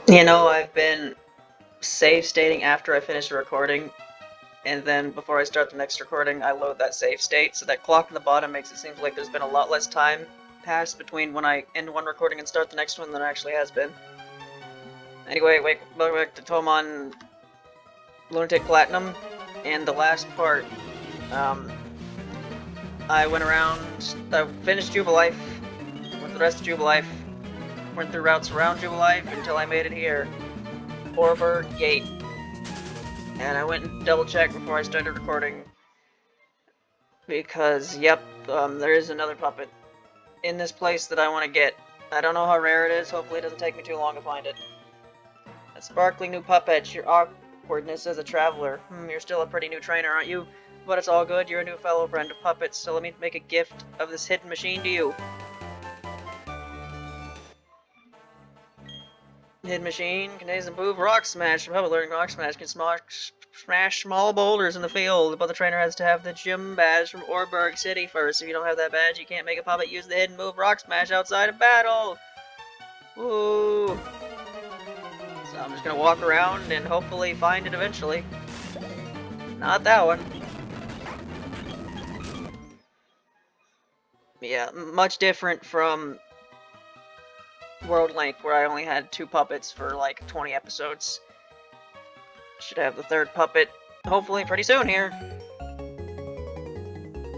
You know, I've been save stating after I finish a recording, and then before I start the next recording, I load that save state, so that clock in the bottom makes it seem like there's been a lot less time passed between when I end one recording and start the next one than there actually has been. Anyway, welcome back to Touhoumon Lunatic Platinum, and the last part, um, I went around, I finished Jubilife, went through the rest of Jubilife, went through routes around Jubilife until I made it here, Oreburgh Gate. And I went and double checked before I started recording because, yep, there is another puppet in this place that I want to get. I don't know how rare it is. Hopefully, it doesn't take me too long to find it. A sparkling new puppet. Your awkwardness as a traveler. You're still a pretty new trainer, aren't you? But it's all good. You're a new fellow friend of puppets. So let me make a gift of this hidden machine to you. Hidden machine contains improved rock smash. Puppet learning rock smash can smash small boulders in the field, but the trainer has to have the gym badge from Oreburgh City first. If you don't have that badge, you can't make a puppet use the hidden move rock smash outside of battle. Woo! So I'm just gonna walk around and hopefully find it eventually. Not that one. Yeah, much different from World Link, where I only had 2 puppets for like 20 episodes. Should have the 3rd puppet hopefully pretty soon here.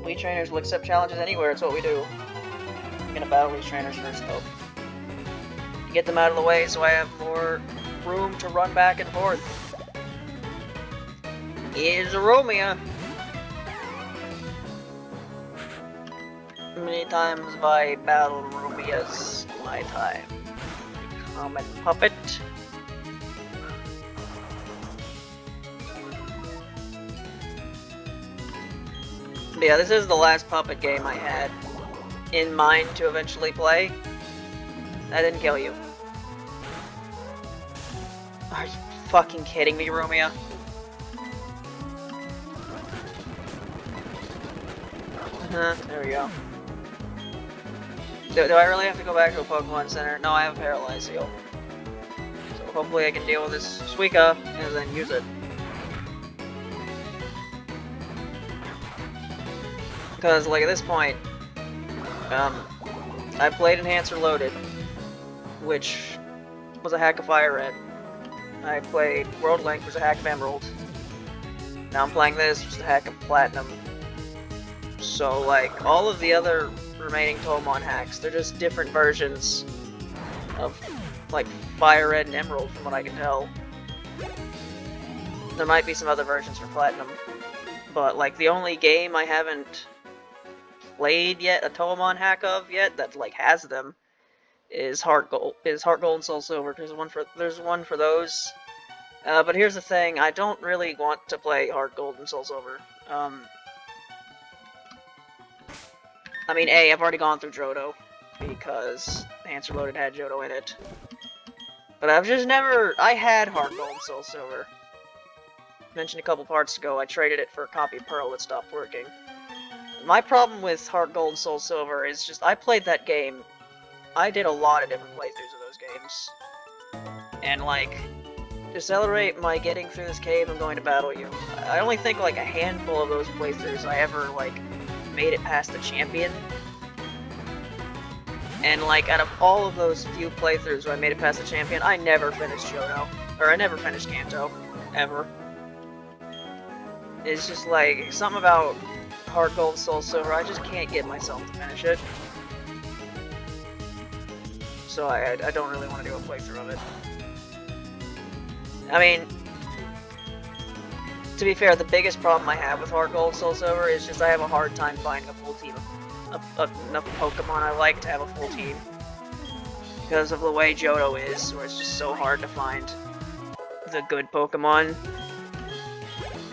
We trainers will accept challenges anywhere, it's what we do. I'm gonna battle these trainers first though. Get them out of the way so I have more room to run back and forth. Here's Romeo. Many times by battle Romeo's my time. Common puppet. Yeah, this is the last puppet game I had in mind to eventually play. That didn't kill you. Are you fucking kidding me, Romeo? There we go. Do I really have to go back to a Pokemon Center? No, I have a Paralyze Seal. So hopefully I can deal with this Suika and then use it. Because, like, at this point, I played Enhancer Loaded, which was a hack of Fire Red. I played World Link, which was a hack of Emerald. Now I'm playing this, which is a hack of Platinum. So, like, all of the other remaining Touhoumon hacks, they're just different versions of, like, Fire Red and Emerald, from what I can tell. There might be some other versions for Platinum, but, like, the only game I haven't played yet, a Touhoumon hack of yet, that, like, has them, is Heart Gold and Soul Silver. There's one for those. But here's the thing, I don't really want to play Heart Gold and Soul Silver. I mean, I've already gone through Johto, because Answer Loaded had Johto in it. But I've just never... I had Heart Gold and Soul Silver. Mentioned a couple parts ago, I traded it for a copy of Pearl that stopped working. My problem with Heart Gold and Soul Silver is just, I played that game. I did a lot of different playthroughs of those games. And, like, to celebrate my getting through this cave and going to battle you, I only think, like, a handful of those playthroughs I ever, like, made it past the champion. And, like, out of all of those few playthroughs where I made it past the champion, I never finished Johto. Or I never finished Kanto. Ever. It's just, like, something about Heart Gold, Soul Silver, I just can't get myself to finish it. So I don't really want to do a playthrough of it. I mean, to be fair, the biggest problem I have with Heart Gold, Soul Silver is just I have a hard time finding a full team of enough Pokemon I like to have a full team. Because of the way Johto is, where it's just so hard to find the good Pokemon.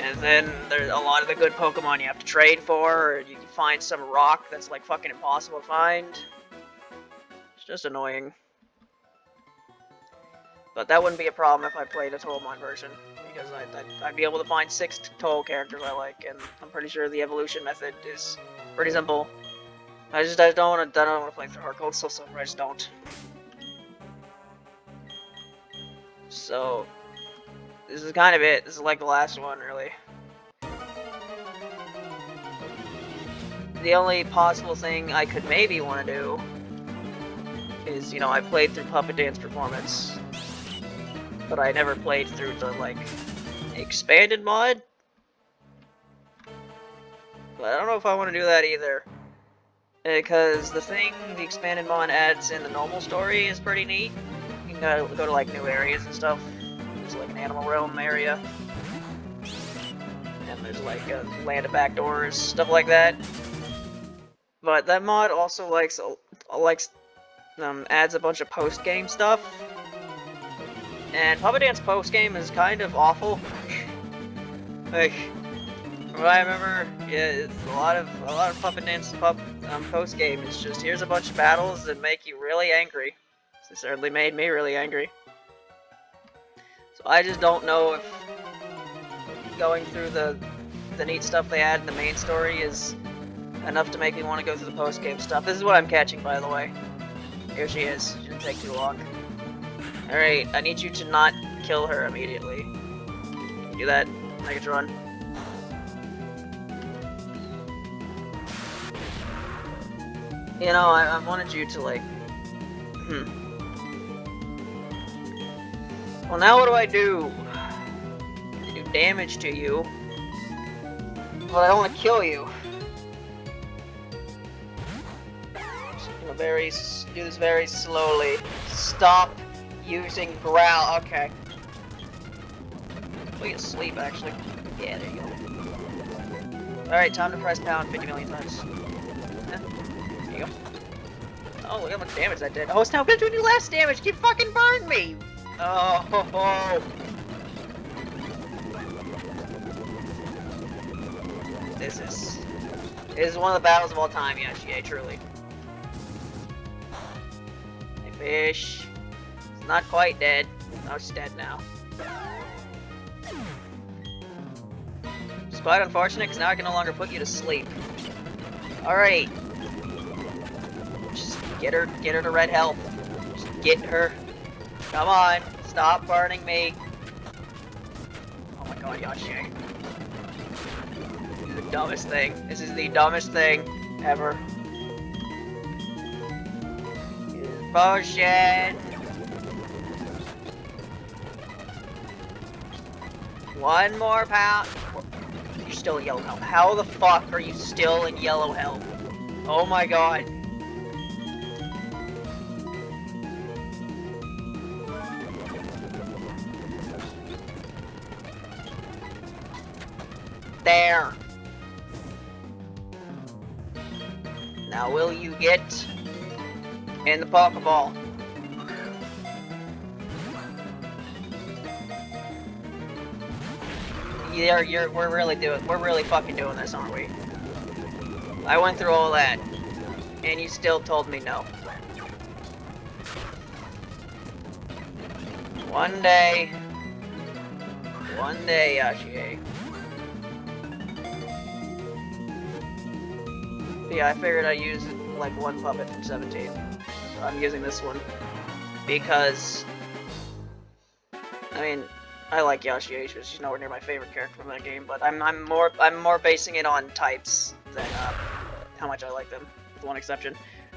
And then there's a lot of the good Pokemon you have to trade for, or you can find some rock that's like fucking impossible to find. It's just annoying. But that wouldn't be a problem if I played a Touhoumon version, because I'd be able to find 6 Touhou characters I like, and I'm pretty sure the evolution method is pretty simple. I don't want to play through Heart Gold Soul Silver, I just don't. So, this is kind of it. This is like the last one, really. The only possible thing I could maybe want to do is, you know, I played through Puppet Dance Performance, but I never played through the, like, expanded mod. But I don't know if I want to do that either. Because the expanded mod adds in the normal story is pretty neat. You can go to like new areas and stuff. There's like an animal realm area. And there's like a land of backdoors, stuff like that. But that mod also adds a bunch of post-game stuff. And Puppet Dance post-game is kind of awful. Like, what I remember, yeah, it's a lot of Puppet Dance post game. It's just here's a bunch of battles that make you really angry. It certainly made me really angry. So I just don't know if going through the neat stuff they add in the main story is enough to make me want to go through the post game stuff. This is what I'm catching, by the way. Here she is. She didn't take too long. All right, I need you to not kill her immediately. Do that, Megatron. You know, I wanted you to, like... Well, now what do? I do damage to you. But I don't want to kill you. Just gonna do this very slowly. Stop using growl. Okay. Put you to sleep, actually. Yeah, there you go. Alright, time to press pound 50 million times. There you go. Oh, look how much damage that did. Oh, it's now gonna do any less damage! You fucking burned me! Oh, ho, ho. This is one of the battles of all time, yeah, truly. Hey, fish. It's not quite dead. Oh, she's dead now. It's quite unfortunate, because now I can no longer put you to sleep. Alright. Just get her to red health. Just get her. Come on, stop burning me. Oh my god, Yoshi. This is the dumbest thing. This is the dumbest thing ever. Potion. One more pound. You're still in yellow health. How the fuck are you still in yellow health? Oh my god. There. Now will you get in the Pokeball? We're really fucking doing this, aren't we? I went through all that, and you still told me no. One day, Yashi. Yeah, I figured I'd use like one puppet from 17. So I'm using this one because, I mean, I like Yashi, but she's nowhere near my favorite character from that game. But I'm more basing it on types than how much I like them, with one exception.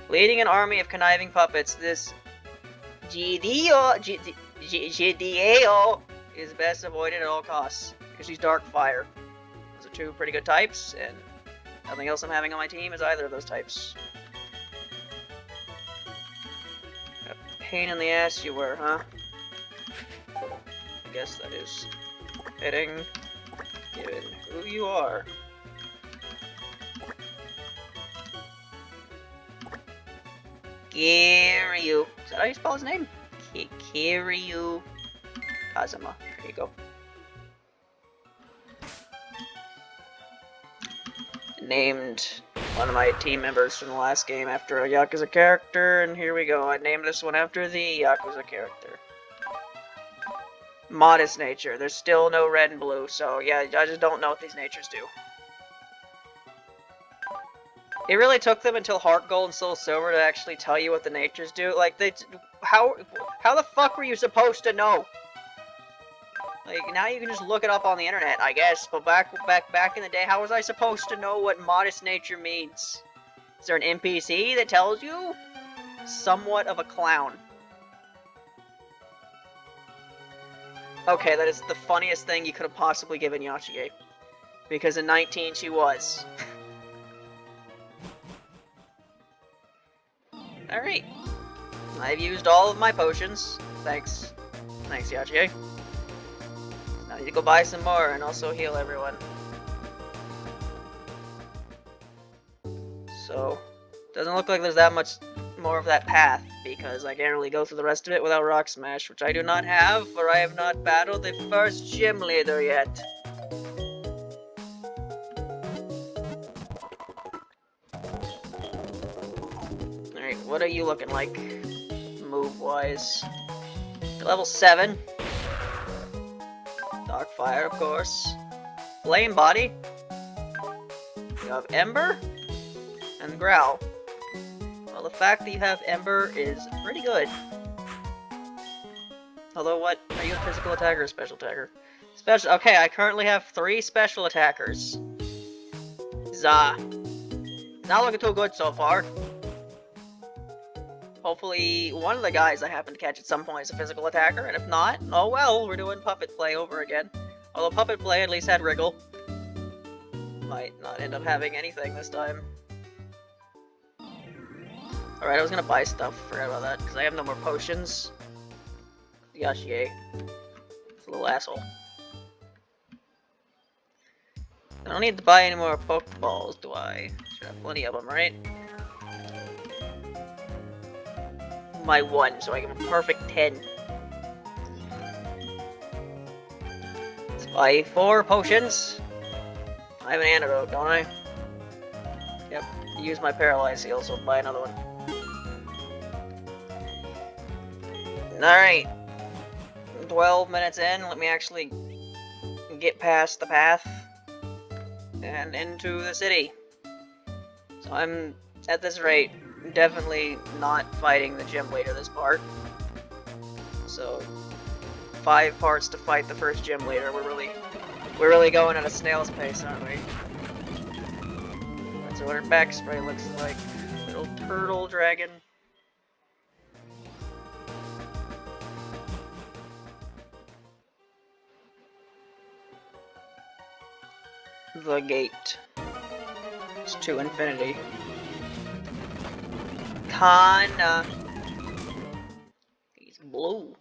Leading an army of conniving puppets, this Gidio is best avoided at all costs because she's Dark Fire. Those are two pretty good types, and nothing else I'm having on my team is either of those types. A pain in the ass you were, huh? I guess that is fitting, given who you are. Kiryu. Is that how you spell his name? Kiryu Kazuma. There you go. Named one of my team members from the last game after a Yakuza character, and here we go. I named this one after the Yakuza character. Modest nature. There's still no red and blue, so yeah, I just don't know what these natures do. It really took them until Heart Gold and Soul Silver to actually tell you what the natures do. Like, how the fuck were you supposed to know? Like, now you can just look it up on the internet, I guess. But back in the day, how was I supposed to know what modest nature means? Is there an NPC that tells you? Somewhat of a clown. Okay, that is the funniest thing you could have possibly given Yachiye. Because in 19, she was. Alright. I've used all of my potions. Thanks. Thanks, Yachiye. I need to go buy some more and also heal everyone. So, doesn't look like there's that much more of that path, because I can't really go through the rest of it without Rock Smash, which I do not have, for I have not battled the first gym leader yet. Alright, what are you looking like, move-wise? Level 7. Dark Fire, of course. Flame Body. You have Ember. And Growl. Well, the fact that you have Ember is pretty good. Although, what? Are you a physical attacker or a special attacker? Special. Okay, I currently have 3 special attackers. Zah. Not looking too good so far. Hopefully, one of the guys I happen to catch at some point is a physical attacker, and if not, oh well, we're doing Puppet Play over again. Although Puppet Play at least had Wriggle. Might not end up having anything this time. Alright, I was gonna buy stuff, forgot about that, because I have no more potions. Yachiye. It's a little asshole. I don't need to buy any more Pokeballs, do I? Should have plenty of them, right? My 1, so I give him a perfect 10. Let's buy 4 potions. I have an antidote, don't I? Yep, use my Paralyze Heal, so buy another one. Alright. 12 minutes in, let me actually get past the path and into the city. So I'm, at this rate, definitely not fighting the gym leader this part. So 5 parts to fight the first gym leader. We're really going at a snail's pace, aren't we? That's what her back spray looks like. Little turtle dragon. The gate. It's to infinity. Kana. He's blue.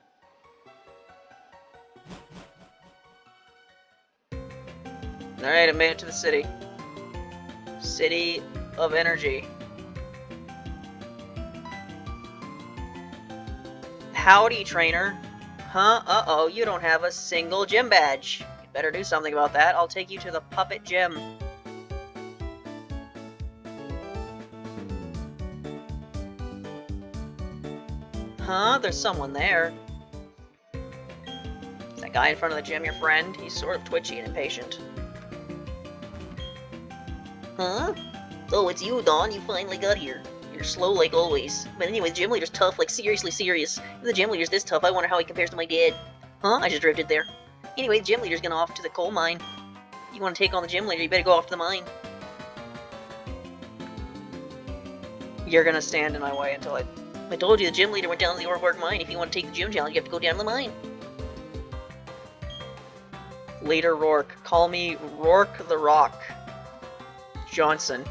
Alright, I made it to the city. City of Energy. Howdy, trainer. Huh? Uh-oh, you don't have a single gym badge. You better do something about that. I'll take you to the Puppet Gym. Huh? There's someone there. Is that guy in front of the gym your friend? He's sort of twitchy and impatient. Huh? Oh, it's you, Dawn. You finally got here. You're slow like always. But anyway, the gym leader's tough, like seriously serious. If the gym leader's this tough, I wonder how he compares to my dad. Huh? I just drifted there. Anyway, the gym leader's gonna off to the coal mine. If you want to take on the gym leader, you better go off to the mine. You're gonna stand in my way until I told you the gym leader went down to the Oreburgh mine. If you want to take the gym challenge, you have to go down to the mine. Leader Rourke. Call me Rourke the Rock Johnson.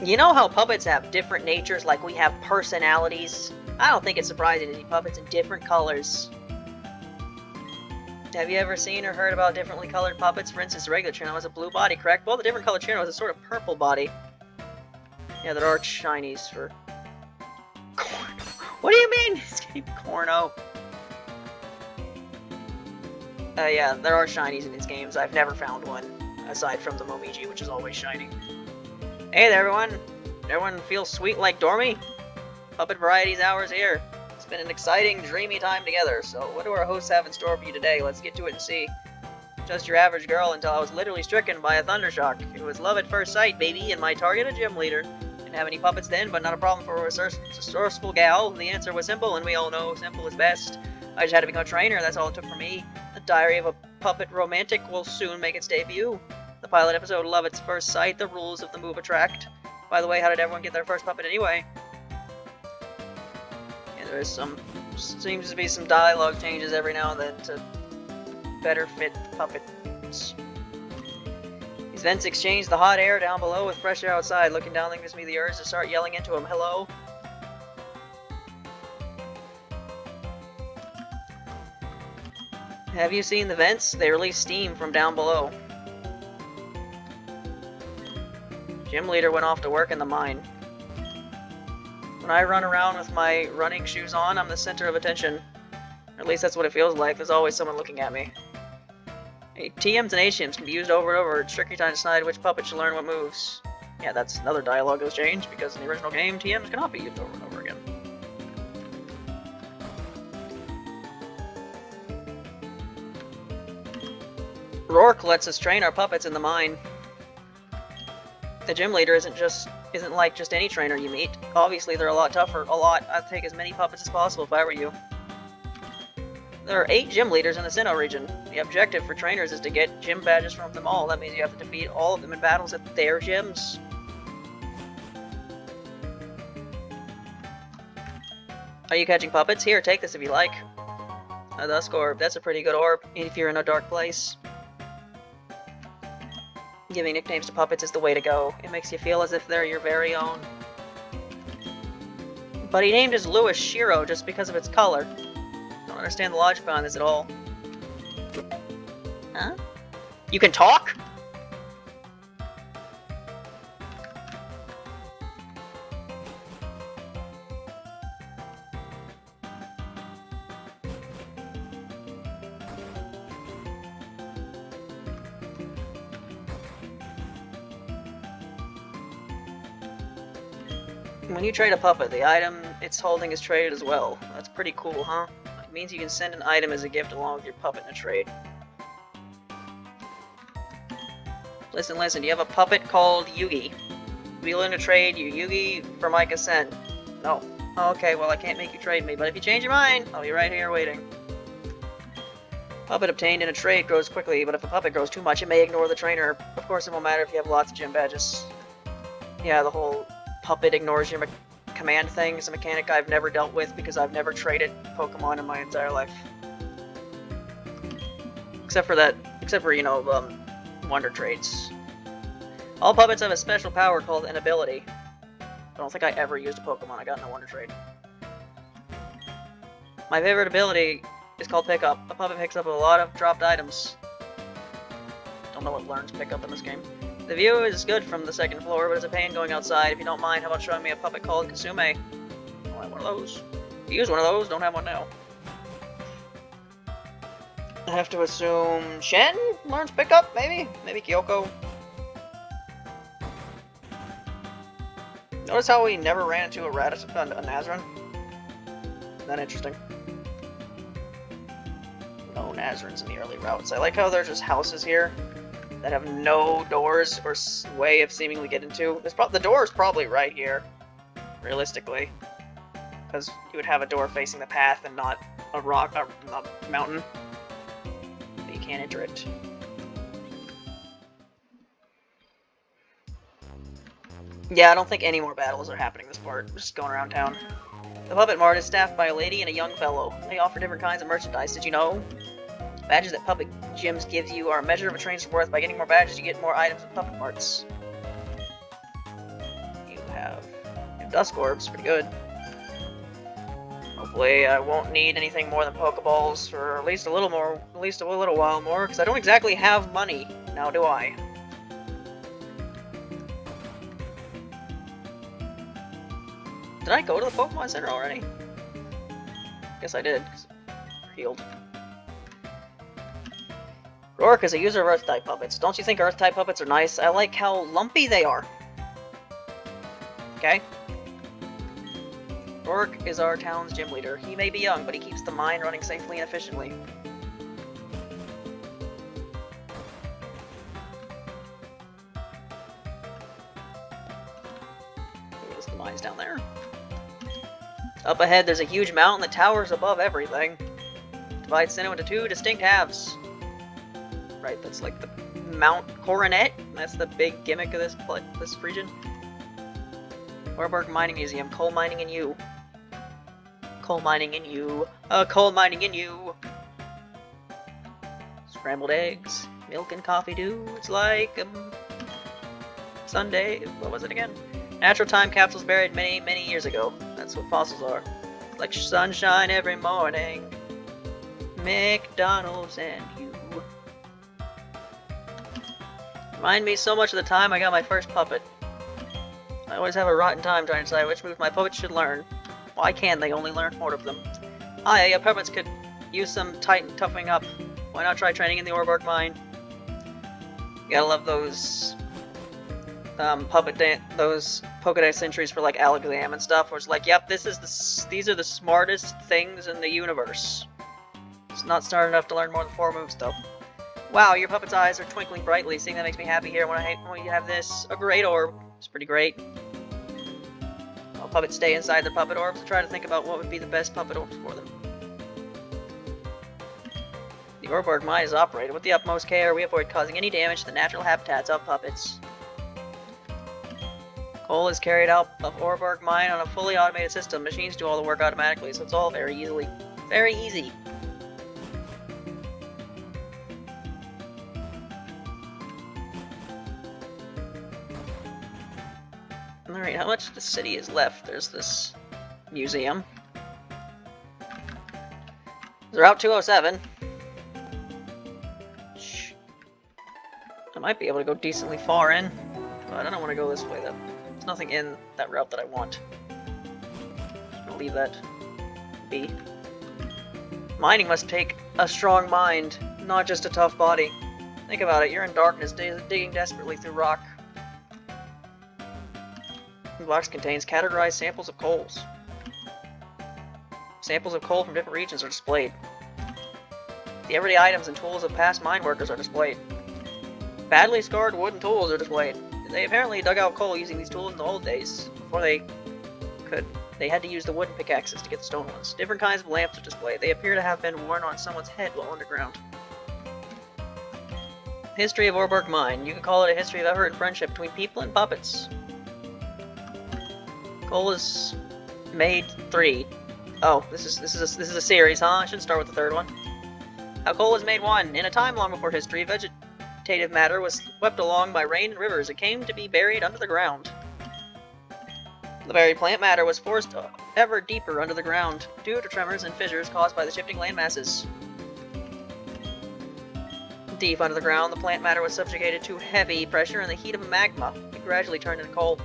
You know how puppets have different natures, like we have personalities? I don't think it's surprising to see puppets in different colors. Have you ever seen or heard about differently colored puppets? For instance, the regular Chino has a blue body, correct? Well, the different colored Chino has a sort of purple body. Yeah, there are shinies for... Corn. What do you mean? Escape Corno. Yeah, there are shinies in these games. I've never found one, aside from the Momiji, which is always shiny. Hey there, everyone! Everyone feel sweet like Dormy? Puppet Varieties Hours here. It's been an exciting, dreamy time together, so what do our hosts have in store for you today? Let's get to it and see. Just your average girl until I was literally stricken by a thundershock. It was love at first sight, baby, and my target a gym leader. And Didn't have any puppets then, but not a problem for a resourceful gal. The answer was simple, and we all know simple is best. I just had to become a trainer, that's all it took for me. The Diary of a Puppet Romantic will soon make its debut. The pilot episode, Love at First Sight, the rules of the move attract. By the way, how did everyone get their first puppet anyway? Yeah, there is seems to be some dialogue changes every now and then to better fit the puppets. These vents exchange the hot air down below with fresh air outside. Looking down gives me the urge to start yelling into them. Hello? Have you seen the vents? They release steam from down below. Gym leader went off to work in the mine. When I run around with my running shoes on, I'm the center of attention. Or at least that's what it feels like. There's always someone looking at me. Hey, TMs and HMs can be used over and over. It's tricky trying to decide which puppet should learn what moves. Yeah, that's another dialogue that was changed, because in the original game, TMs cannot be used over and over again. Rourke lets us train our puppets in the mine. The gym leader isn't like just any trainer you meet. Obviously, they're a lot tougher. I'd take as many puppets as possible if I were you. There are 8 gym leaders in the Sinnoh region. The objective for trainers is to get gym badges from them all. That means you have to defeat all of them in battles at their gyms. Are you catching puppets? Here, take this if you like. A Dusk Orb. That's a pretty good orb if you're in a dark place. Giving nicknames to puppets is the way to go. It makes you feel as if they're your very own. But he named his Lewis Shiro just because of its color. Don't understand the logic behind this at all. Huh? You can talk? When you trade a puppet, the item it's holding is traded as well. That's pretty cool, huh? It means you can send an item as a gift along with your puppet in a trade. Listen, do you have a puppet called Yugi? Willing to trade you Yugi for my consent? No. Okay, well I can't make you trade me, but if you change your mind, I'll be right here waiting. Puppet obtained in a trade grows quickly, but if a puppet grows too much, it may ignore the trainer. Of course, it won't matter if you have lots of gym badges. Yeah, the whole puppet ignores your command thing is a mechanic I've never dealt with because I've never traded Pokemon in my entire life. Except for, you know, Wonder Trades. All puppets have a special power called an ability. I don't think I ever used a Pokemon I got in a Wonder Trade. My favorite ability is called Pickup. A puppet picks up a lot of dropped items. Don't know what learns Pickup in this game. The view is good from the second floor, but it's a pain going outside. If you don't mind, how about showing me a puppet called Kasume? I want one of those. Use one of those, don't have one now. I have to assume Shen learns Pickup, maybe? Maybe Kyoko? Notice how we never ran into a Nazran? Isn't that interesting? No Nazrans in the early routes. I like how there's just houses here that have no doors or way of seemingly getting to. The door is probably right here, realistically, because you would have a door facing the path and not a rock, a mountain. But you can't enter it. Yeah, I don't think any more battles are happening this part. Just going around town. The Puppet Mart is staffed by a lady and a young fellow. They offer different kinds of merchandise. Did you know? Badges that public gyms give you are a measure of a trainer's worth. By getting more badges, you get more items and puppet parts. You have Dusk Orbs, pretty good. Hopefully, I won't need anything more than Pokeballs for at least a little while more, because I don't exactly have money now, do I? Did I go to the Pokemon Center already? Guess I did. Healed. Rourke is a user of Earth-type puppets. Don't you think Earth-type puppets are nice? I like how lumpy they are. Okay? Rourke is our town's gym leader. He may be young, but he keeps the mine running safely and efficiently. there. Up ahead, there's a huge mountain that towers above everything. Divides Sinnoh into two distinct halves. Right, that's like the Mount Coronet. That's the big gimmick of this region. Oreburgh Mining Museum. Coal mining in you. Coal mining in you. Coal mining in you. Scrambled eggs. Milk and coffee do. It's like Sunday. What was it again? Natural time capsules buried many, many years ago. That's what fossils are. Like sunshine every morning. McDonald's and you. Remind me so much of the time I got my first puppet. I always have a rotten time trying to decide which move my puppets should learn. Why can't they only learn 4 of them? Yeah, puppets could use some toughening up. Why not try training in the Oreburgh mine? You gotta love those those Pokedex entries for like Alakazam and stuff, where it's like, yep, these are the smartest things in the universe. It's not smart enough to learn more than 4 moves though. Wow, your puppet's eyes are twinkling brightly. Seeing that makes me happy here. When you have this, a great orb. It's pretty great. I'll puppets stay inside the puppet orbs and try to think about what would be the best puppet orbs for them. The Oreburgh mine is operated with the utmost care. We avoid causing any damage to the natural habitats of puppets. Coal is carried out of Oreburgh mine on a fully automated system. Machines do all the work automatically, so it's all very easy. Alright, how much of the city is left? There's this museum. Route 207. I might be able to go decently far in, but I don't want to go this way though. There's nothing in that route that I want. I'll leave that be. Mining must take a strong mind, not just a tough body. Think about it, you're in darkness, digging desperately through rock. The box contains categorized samples of coals. Samples of coal from different regions are displayed. The everyday items and tools of past mine workers are displayed. Badly scarred wooden tools are displayed. They apparently dug out coal using these tools in the old days. Before they had to use the wooden pickaxes to get the stone ones. Different kinds of lamps are displayed. They appear to have been worn on someone's head while underground. History of Oreburgh Mine. You could call it a history of effort and friendship between people and puppets. Coal is made 3. Oh, this is a series, huh? I should start with the 3rd one. How coal was made 1. In a time long before history, vegetative matter was swept along by rain and rivers. It came to be buried under the ground. The buried plant matter was forced ever deeper under the ground due to tremors and fissures caused by the shifting land masses. Deep under the ground, the plant matter was subjugated to heavy pressure and the heat of magma. It gradually turned into coal.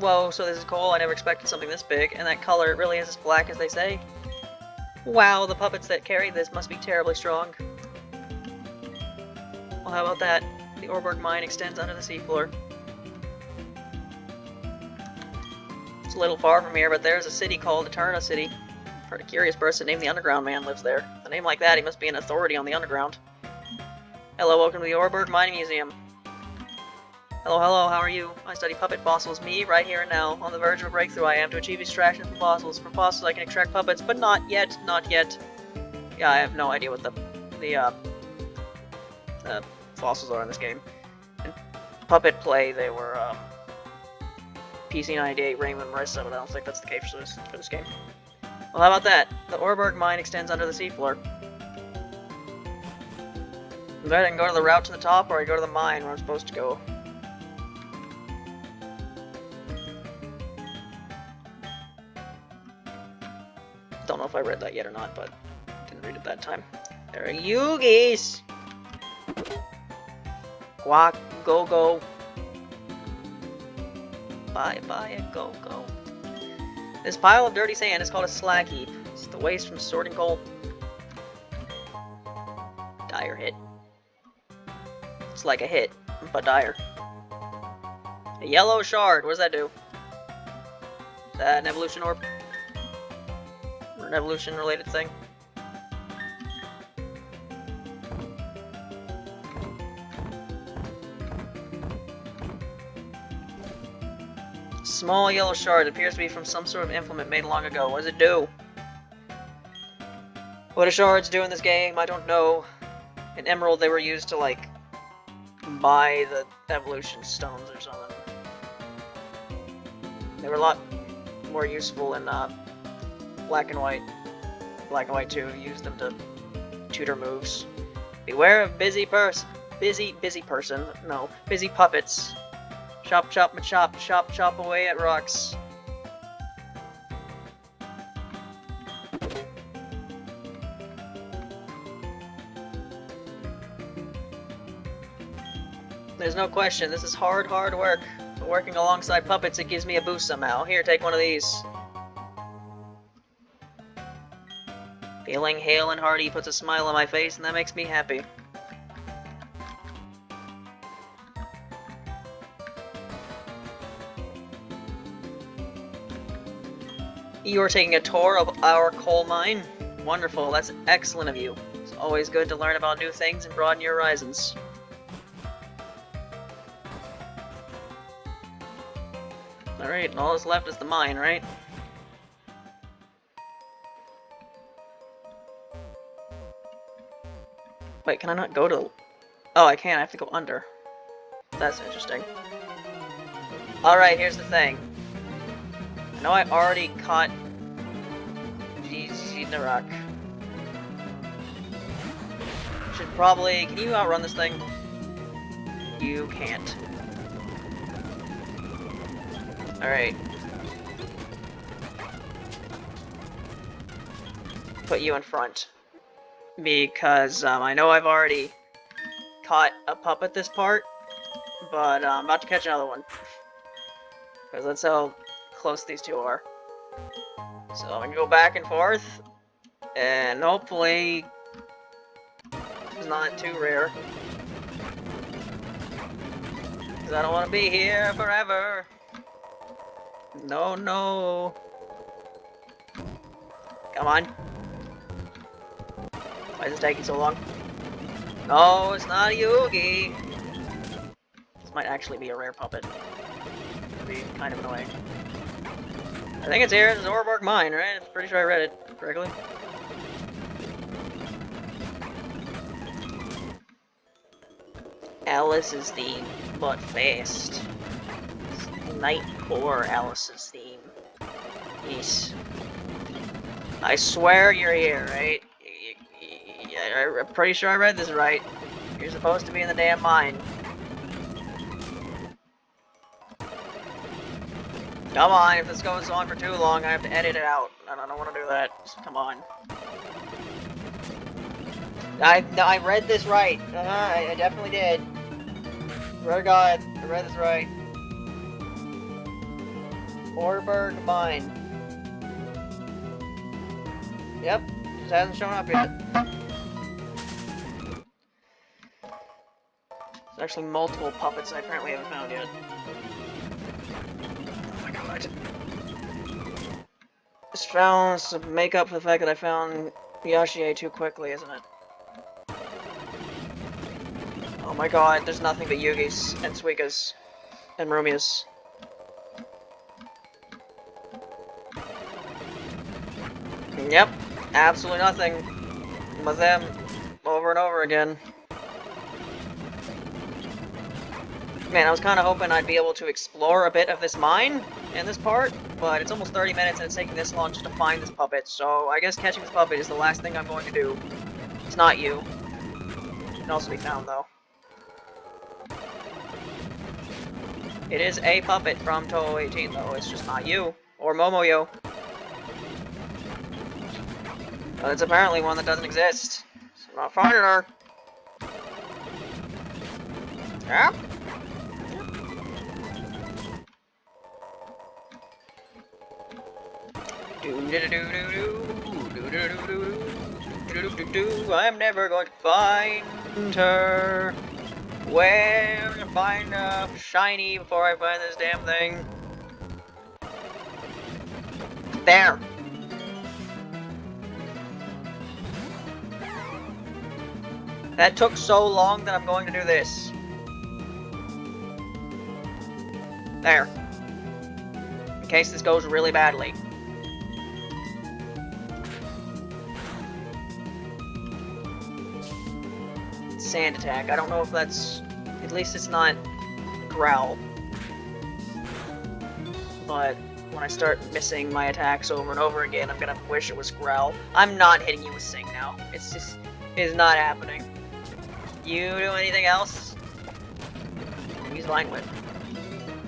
Whoa, so this is coal? I never expected something this big, and that color really is as black as they say. Wow, the puppets that carry this must be terribly strong. Well, how about that? The Oreburgh mine extends under the seafloor. It's a little far from here, but there's a city called Eterna City. I've heard a curious person named the Underground Man lives there. With a name like that, he must be an authority on the underground. Hello, welcome to the Oreburgh Mining Museum. Hello, how are you? I study puppet fossils, me, right here and now. On the verge of a breakthrough I am to achieve extraction from fossils. From fossils I can extract puppets, but not yet. Yeah, I have no idea what the fossils are in this game. In Puppet Play, they were, PC 98, Raymond, Marissa, but I don't think that's the case for this game. Well, how about that? The Oreburgh mine extends under the seafloor. Either I can go to the route to the top, or I go to the mine where I'm supposed to go. Don't know if I read that yet or not, but didn't read it that time. There are Yugis! Quack, go. Bye, go. This pile of dirty sand is called a slag heap. It's the waste from sorting coal. Dire hit. It's like a hit, but dire. A yellow shard, what does that do? Is that an evolution orb? Or an evolution related thing? Small yellow shard appears to be from some sort of implement made long ago. What does it do? What do shards do in this game? I don't know. In Emerald, they were used to, like, buy the evolution stones or something. They were a lot more useful in Black and White. Black and White 2 used them to tutor moves. Beware of busy person. No, busy puppets. Chop, chop, chop, chop, chop away at rocks. There's no question, this is hard work. But working alongside puppets, it gives me a boost somehow. Here, take one of these. Feeling hale and hearty puts a smile on my face, and that makes me happy. You're taking a tour of our coal mine? Wonderful, that's excellent of you. It's always good to learn about new things and broaden your horizons. Alright, and all that's left is the mine, right? Wait, can I not go to... Oh, I can't, I have to go under. That's interesting. Alright, here's the thing. I know I already caught... the rock. Should probably... Can you outrun this thing? You can't. Alright. Put you in front. Because I know I've already caught a pup at this part, but I'm about to catch another one. Because that's how close these two are. So I'm gonna go back and forth, and hopefully it's not too rare. Because I don't want to be here forever. No, no. Come on. Why is this taking so long? No, it's not a Yugi. This might actually be a rare puppet. It'd be kind of annoying. I think it's here. It's Oreburgh Mine, right? I'm pretty sure I read it correctly. Alice's theme, but fast. Night Core Alice's theme. Yes. I swear you're here, right? I'm pretty sure I read this right. You're supposed to be in the damn mine. Come on, if this goes on for too long, I have to edit it out. And I don't want to do that. Just come on. I read this right. I definitely did. Swear to God, I read this right. Oreburgh Mine. Yep, just hasn't shown up yet. There's actually multiple puppets I apparently haven't found yet. Oh my God. Just found some makeup for the fact that I found Yashie too quickly, isn't it? Oh my God, there's nothing but Yugis and Suikas and Rumias. Yep, absolutely nothing with them over and over again. Man, I was kind of hoping I'd be able to explore a bit of this mine in this part, but it's almost 30 minutes and it's taking this long just to find this puppet, so I guess catching this puppet is the last thing I'm going to do. It's not you. It can also be found, though. It is a puppet from Touhoumon 18, though. It's just not you. Or Momoyo. But it's apparently one that doesn't exist. So I'm not finding her. Yeah? I'm never going to find her. Where to find a shiny before I find this damn thing? There. That took so long that I'm going to do this. There. in case this goes really badly. Sand attack. I don't know if that's... At least it's not growl. But when I start missing my attacks over and over again, I'm gonna wish it was growl. I'm not hitting you with sing now. It's just... It's not happening. You do anything else? Use line whip.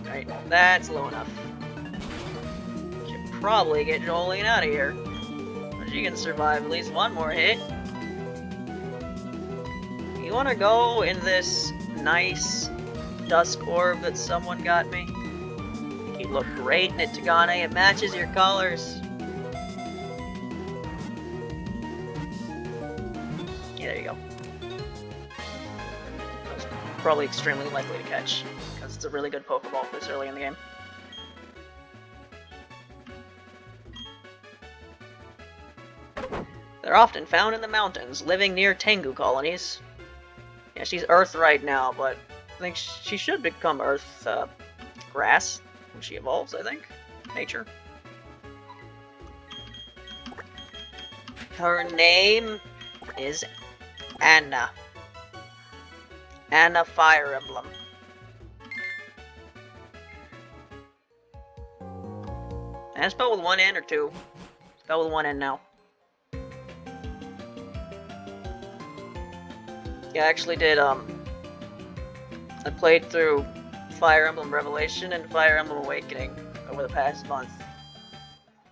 Alright, that's low enough. Should probably get Jolene out of here. But she can survive at least one more hit. You wanna go in this nice dusk orb that someone got me? I think you look great in it, Tagane. It matches your colors. Yeah, there you go. That was probably extremely likely to catch, because it's a really good Pokeball this early in the game. They're often found in the mountains, living near Tengu colonies. Yeah, she's Earth right now, but I think she should become Earth grass when she evolves, I think. Nature. Her name is Anna. Anna Fire Emblem. And spelled with one N or two? Spelled with one N now. Yeah, I actually did, I played through Fire Emblem Revelation and Fire Emblem Awakening over the past month.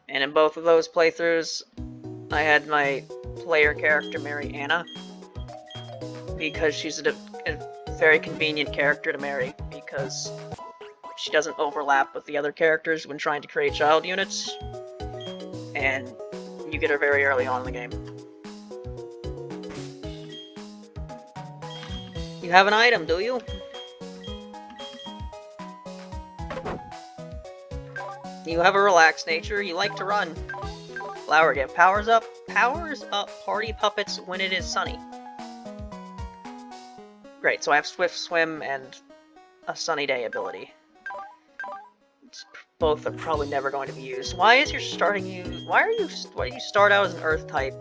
And in both of those playthroughs, I had my player character marry Anna. Because she's a very convenient character to marry, because she doesn't overlap with the other characters when trying to create child units. And you get her very early on in the game. You have an item, do you? You have a relaxed nature, you like to run. Flower gift powers up party puppets when it is sunny. Great, so I have Swift Swim and a Sunny Day ability. Both are probably never going to be used. Why do you start out as an Earth type,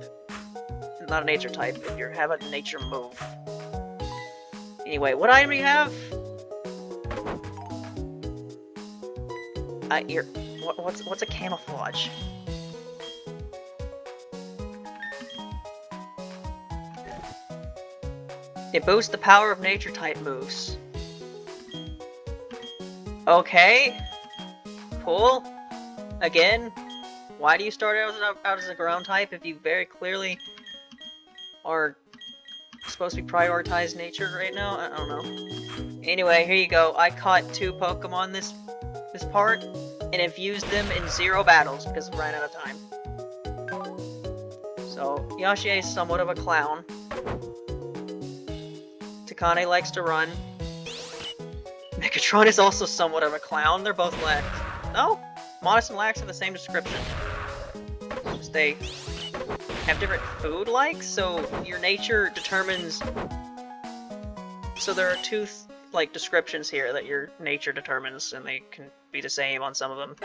not a Nature type, if you have a Nature move? Anyway, what item do you have? What's a camouflage? It boosts the power of Nature type moves. Okay. Cool. Again, why do you start out as a ground type if you very clearly are supposed to be prioritized nature right now? I don't know. Anyway, here you go. I caught 2 Pokemon this part, and have used them in 0 battles because I ran out of time. So, Yashie is somewhat of a clown. Takane likes to run. Megatron is also somewhat of a clown. They're both Lax. No? Modest and Lax have the same description. It's just they have different food likes, so your nature determines... So there are 2 descriptions here that your nature determines, and they can be the same on some of them.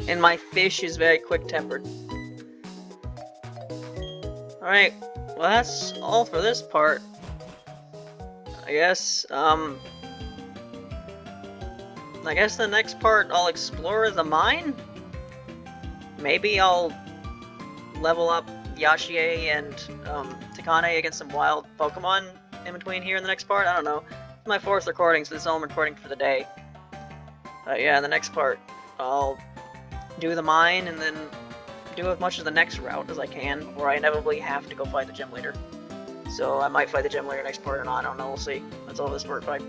And my fish is very quick-tempered. Alright, well that's all for this part. I guess the next part I'll explore the mine? Maybe I'll level up Yashie and Takane against some wild Pokemon in between here in the next part? I don't know. It's my 4th recording, so this is all I'm recording for the day. Yeah, in the next part, I'll do the mine and then do as much of the next route as I can, where I inevitably have to go fight the gym leader. So I might fight the gym leader next part or not, I don't know, we'll see. That's all this part. Bye.